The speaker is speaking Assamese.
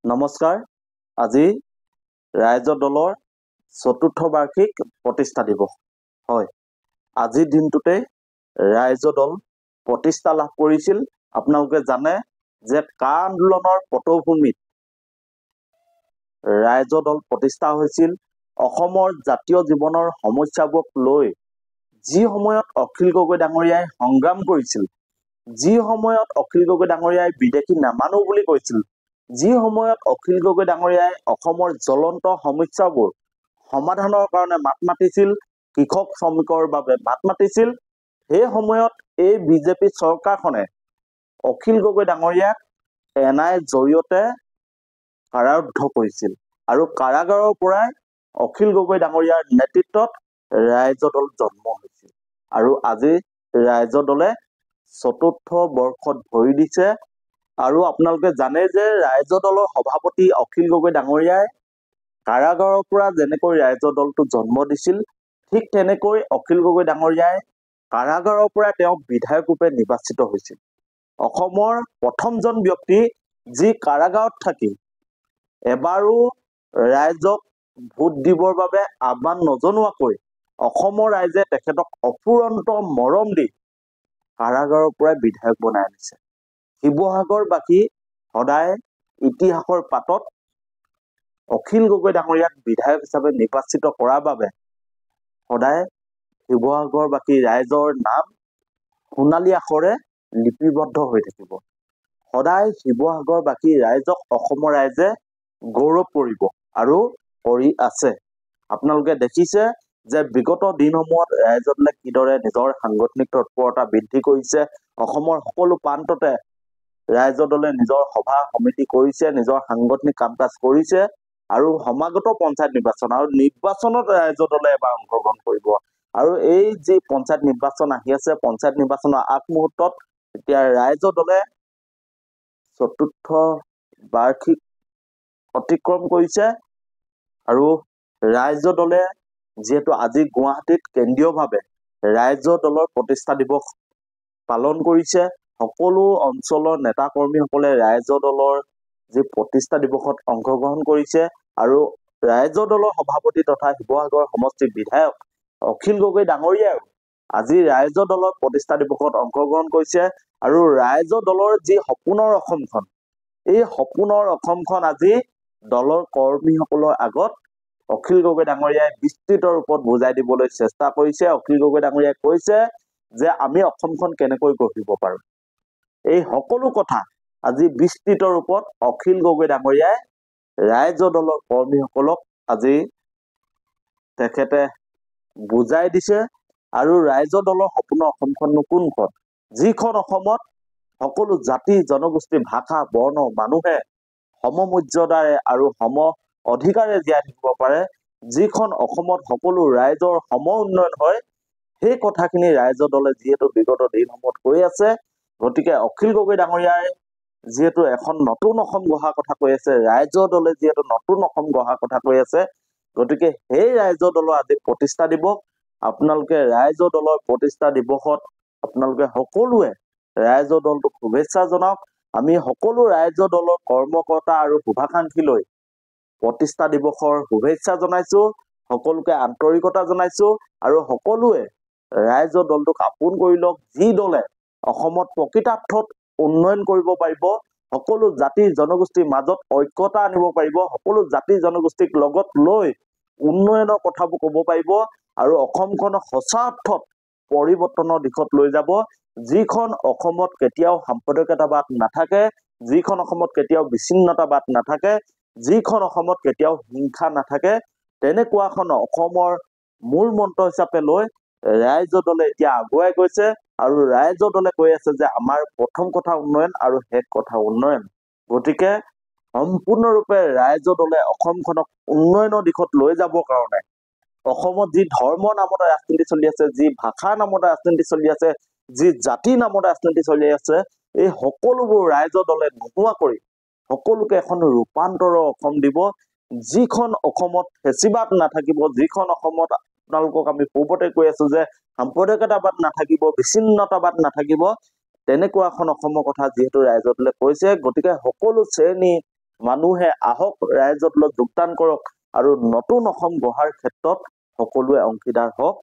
নমস্কাৰ। আজি ৰাইজৰ দলৰ চতুৰ্থ বাৰ্ষিক প্ৰতিষ্ঠা দিৱস। হয়, আজিৰ দিনটোতে ৰাইজৰ দল প্ৰতিষ্ঠা লাভ কৰিছিল। আপোনালোকে জানে যে কা আন্দোলনৰ পটভূমিত ৰাইজৰ দল প্ৰতিষ্ঠা হৈছিল। অসমৰ জাতীয় জীৱনৰ সমস্যাবোৰক লৈ যি সময়ত অখিল গগৈ ডাঙৰীয়াই সংগ্ৰাম কৰিছিল, যি সময়ত অখিল গগৈ ডাঙৰীয়াই বিদেশী নামানো বুলি কৈছিল, যি সময়ত অখিল গগৈ ডাঙৰীয়াই অসমৰ জ্বলন্ত সমস্যাবোৰ সমাধানৰ কাৰণে মাত মাতিছিল, কৃষক শ্ৰমিকৰ বাবে মাত মাতিছিল, সেই সময়ত এই বিজেপি চৰকাৰখনে অখিল গগৈ ডাঙৰীয়াক এনআইৰ জৰিয়তে কাৰাৰুদ্ধ কৰিছিল আৰু কাৰাগাৰৰ পৰাই অখিল গগৈ ডাঙৰীয়াৰ নেতৃত্বত ৰাইজৰ দল জন্ম হৈছিল। আৰু আজি ৰাইজৰ দলে চতুৰ্থ বৰ্ষত ভৰি দিছে। আৰু আপোনালোকে জানে যে ৰাইজৰ দলৰ সভাপতি অখিল গগৈ ডাঙৰীয়াই কাৰাগাৰৰ পৰা যেনেকৈ ৰাইজৰ দলটো জন্ম দিছিল, ঠিক তেনেকৈ অখিল গগৈ ডাঙৰীয়াই কাৰাগাৰৰ পৰা তেওঁ বিধায়ক ৰূপে নিৰ্বাচিত হৈছিল। অসমৰ প্ৰথমজন ব্যক্তি যি কাৰাগাৰত থাকি এবাৰো ৰাইজক ভোট দিবৰ বাবে আহ্বান নজনোৱাকৈ অসমৰ ৰাইজে তেখেতক অফুৰন্ত মৰম দি কাৰাগাৰৰ পৰা বিধায়ক বনাই আনিছে। শিৱসাগৰবাসী সদায় ইতিহাসৰ পাতত অখিল গগৈ ডাঙৰীয়াক বিধায়ক হিচাপে নিৰ্বাচিত কৰাৰ বাবে সদায় শিৱসাগৰবাসী ৰাইজৰ নাম সোণালী আখৰে লিপিবদ্ধ হৈ থাকিব। সদায় শিৱসাগৰবাসী ৰাইজক অসমৰ ৰাইজে গৌৰৱ কৰিব আৰু কৰি আছে। আপোনালোকে দেখিছে যে বিগত দিনসমূহত ৰাইজৰ দলে কিদৰে নিজৰ সাংগঠনিক তৎপৰতা বৃদ্ধি কৰিছে। অসমৰ সকলো প্ৰান্ততে ৰাইজৰ দলে নিজৰ সভা সমিতি কৰিছে, নিজৰ সাংগঠনিক কাম কাজ কৰিছে আৰু সমাগত পঞ্চায়ত নিৰ্বাচন আৰু নিৰ্বাচনত ৰাইজৰ দলে এবাৰ অংশগ্ৰহণ কৰিব। আৰু এই যি পঞ্চায়ত নিৰ্বাচন আহি আছে, পঞ্চায়ত নিৰ্বাচনৰ আগমুহূৰ্তত এতিয়া ৰাইজৰ দলে চতুৰ্থ বাৰ্ষিক অতিক্ৰম কৰিছে। আৰু ৰাইজৰ দলে যিহেতু আজি গুৱাহাটীত কেন্দ্ৰীয়ভাৱে ৰাইজৰ দলৰ প্ৰতিষ্ঠা দিৱস পালন কৰিছে, সকলো অঞ্চলৰ নেতা কৰ্মীসকলে ৰাইজৰ দলৰ যি প্ৰতিষ্ঠা দিৱসত অংশগ্ৰহণ কৰিছে। আৰু ৰাইজৰ দলৰ সভাপতি তথা শিৱসাগৰ সমষ্টিৰ বিধায়ক অখিল গগৈ ডাঙৰীয়াও আজি ৰাইজৰ দলৰ প্ৰতিষ্ঠা দিৱসত অংশগ্ৰহণ কৰিছে। আৰু ৰাইজৰ দলৰ যি সপোনৰ অসমখন, এই সপোনৰ অসমখন আজি দলৰ কৰ্মীসকলৰ আগত অখিল গগৈ ডাঙৰীয়াই বিস্তৃত ৰূপত বুজাই দিবলৈ চেষ্টা কৰিছে। অখিল গগৈ ডাঙৰীয়াই কৈছে যে আমি অসমখন কেনেকৈ গঢ়িব পাৰো, এই সকলো কথা আজি বিস্তৃত ৰূপত অখিল গগৈ ডাঙৰীয়াই ৰাইজৰ দলৰ কৰ্মীসকলক আজি তেখেতে বুজাই দিছে। আৰু ৰাইজৰ দলৰ সপোনৰ অসমখননো কোনখন, যিখন অসমত সকলো জাতি জনগোষ্ঠী ভাষা বৰ্ণ মানুহে সমমৰ্যাদাৰে আৰু সম অধিকাৰে জীয়াই থাকিব পাৰে, যিখন অসমত সকলো ৰাইজৰ সম উন্নয়ন হয়, সেই কথাখিনি ৰাইজৰ দলে যিহেতু বিগত দিনসমূহত কৈ আছে, গতিকে অখিল গগৈ ডাঙৰীয়াই যিহেতু এখন নতুন অসম গঢ়াৰ কথা কৈ আছে, ৰাইজৰ দলে যিহেতু নতুন অসম গঢ়াৰ কথা কৈ আছে, গতিকে সেই ৰাইজৰ দলৰ আজি প্ৰতিষ্ঠা দিৱস। আপোনালোকে ৰাইজৰ দলৰ প্ৰতিষ্ঠা দিৱসত আপোনালোকে সকলোৱে ৰাইজৰ দলটোক শুভেচ্ছা জনাওক। আমি সকলো ৰাইজৰ দলৰ কৰ্মকৰ্তা আৰু শুভাকাংক্ষী লৈ প্ৰতিষ্ঠা দিৱসৰ শুভেচ্ছা জনাইছো, সকলোকে আন্তৰিকতা জনাইছো। আৰু সকলোৱে ৰাইজৰ দলটোক আপোন কৰি লওক, যি দলে অসমত প্ৰকৃতাৰ্থত উন্নয়ন কৰিব পাৰিব, সকলো জাতি জনগোষ্ঠীৰ মাজত ঐক্যতা আনিব পাৰিব, সকলো জাতি জনগোষ্ঠীক লগত লৈ উন্নয়নৰ কথাবোৰ ক'ব পাৰিব আৰু অসমখনক সঁচা অৰ্থত পৰিৱৰ্তনৰ দিশত লৈ যাব, যিখন অসমত কেতিয়াও সাম্প্ৰদায়িকতাবাদ নাথাকে, যিখন অসমত কেতিয়াও বিচ্ছিন্নতাবাদ নাথাকে, যিখন অসমত কেতিয়াও হিংসা নাথাকে, তেনেকুৱা এখন অসমৰ মূল মন্ত্ৰ হিচাপে লৈ ৰাইজৰ দলে এতিয়া আগুৱাই গৈছে। আৰু ৰাইজৰ দলে কৈ আছে যে আমাৰ প্ৰথম কথা উন্নয়ন আৰু শেষ কথা উন্নয়ন। গতিকে সম্পূৰ্ণৰূপে ৰাইজৰ দলে অসমখনক উন্নয়নৰ দিশত লৈ যাবৰ কাৰণে অসমত যি ধৰ্ম নামত ৰাজনীতি চলি আছে, যি ভাষাৰ নামত ৰাজনীতি চলি আছে, যি জাতিৰ নামত ৰাজনীতি চলি আছে, এই সকলোবোৰ ৰাইজৰ দলে নোহোৱা কৰি সকলোকে এখন ৰূপান্তৰৰ অসম দিব, যিখন অসমত ফেচিবাদ নাথাকিব, যিখন অসমত আপোনালোকক আমি পূৰ্বতে কৈ আছো যে সাম্প্ৰদায়িকতাবাদ নাথাকিব, বিচ্ছিন্নতাবাদ নাথাকিব, তেনেকুৱা এখন অসমৰ কথা যিহেতু ৰাইজৰ দলে কৈছে, গতিকে সকলো শ্ৰেণী মানুহে আহক, ৰাইজত যোগদান কৰক আৰু নতুন অসম গঢ়াৰ ক্ষেত্ৰত সকলোৱে অংশীদাৰ হওক।